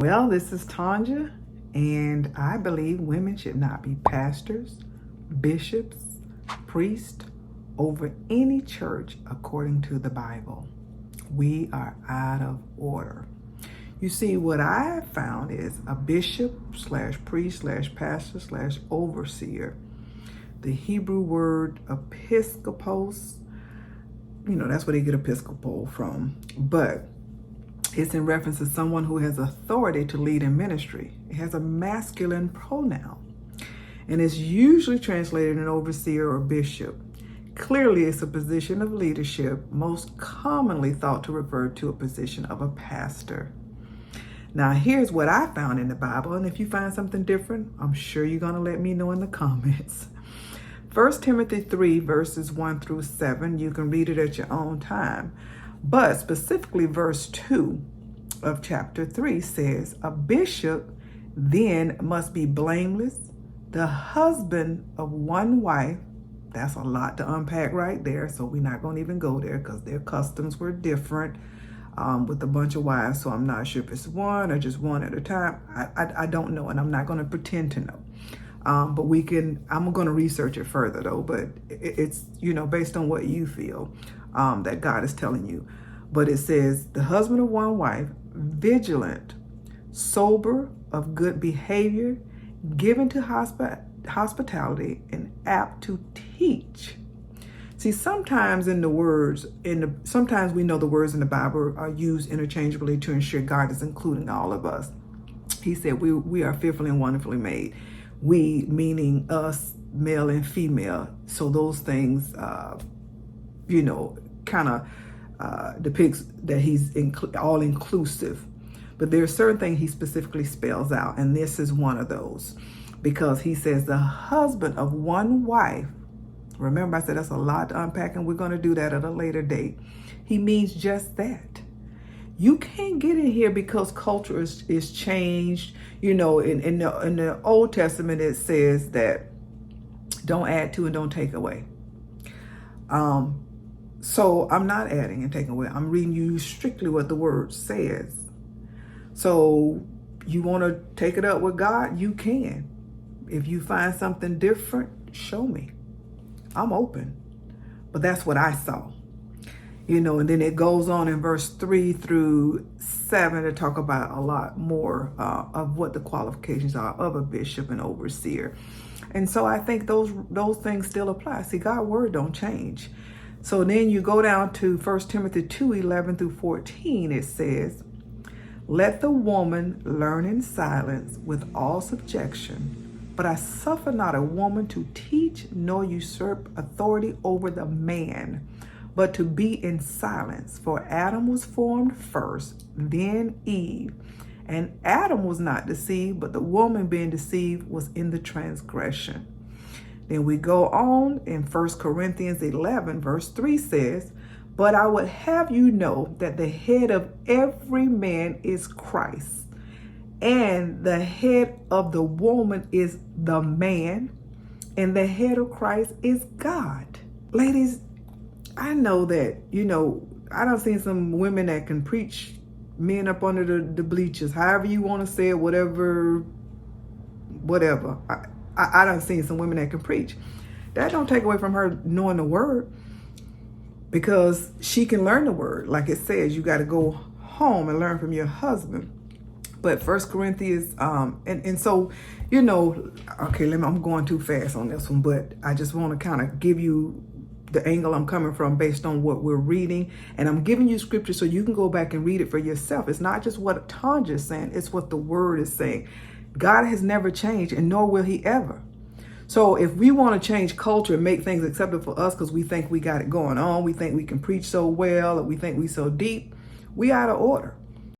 Well, this is Tanja, and I believe women should not be pastors, bishops, priests over any church according to the Bible. We are out of order. You see, what I have found is a bishop slash priest slash pastor slash overseer. The Hebrew word episkopos, that's where they get episcopal from. But it's in reference to someone who has authority to lead in ministry. It has a masculine pronoun, and it's usually translated an overseer or bishop. Clearly, it's a position of leadership, most commonly thought to refer to a position of a pastor. Now, here's what I found in the Bible, and if you find something different, I'm sure you're going to let me know in the comments. 1 Timothy 3, verses 1 through 7, you can read it at your own time. But specifically verse 2 of chapter 3 says, a bishop then must be blameless, the husband of one wife. That's a lot to unpack right there, so we're not going to even go there because their customs were different with a bunch of wives, so I'm not sure if it's one or just one at a time. I don't know, and I'm not going to pretend to know. But I'm going to research it further though, but it's, based on what you feel that God is telling you. But it says, the husband of one wife, vigilant, sober, of good behavior, given to hospitality, and apt to teach. See, sometimes sometimes we know the words in the Bible are used interchangeably to ensure God is including all of us. He said we are fearfully and wonderfully made. We, meaning us, male and female. So those things, kind of depicts that he's all inclusive. But there are certain things he specifically spells out, and this is one of those, because he says the husband of one wife. Remember, I said that's a lot to unpack, and we're going to do that at a later date. He means just that. You can't get in here because culture is changed. In the Old Testament, it says that don't add to and don't take away. So I'm not adding and taking away. I'm reading you strictly what the word says. So you want to take it up with God? You can. If you find something different, show me. I'm open. But that's what I saw. And then it goes on in verse 3 through 7 to talk about a lot more of what the qualifications are of a bishop and overseer. And so I think those things still apply. See, God's word don't change. So then you go down to 1 Timothy 2, 11 through 14. It says, let the woman learn in silence with all subjection, but I suffer not a woman to teach nor usurp authority over the man, but to be in silence. For Adam was formed first, then Eve. And Adam was not deceived, but the woman being deceived was in the transgression. Then we go on in 1 Corinthians 11, verse 3 says, but I would have you know that the head of every man is Christ, and the head of the woman is the man, and the head of Christ is God. Ladies, I know that, I done seen some women that can preach men up under the bleachers, however you want to say it, whatever. I done seen some women that can preach. That don't take away from her knowing the word, because she can learn the word. Like it says, you got to go home and learn from your husband. But 1 Corinthians, and so, okay, I'm going too fast on this one, but I just want to kind of give you the angle I'm coming from based on what we're reading. And I'm giving you scripture so you can go back and read it for yourself. It's not just what Tanja is saying, it's what the word is saying. God has never changed, and nor will he ever. So if we want to change culture and make things acceptable for us because we think we got it going on, we think we can preach so well, or we think we so deep, we out of order.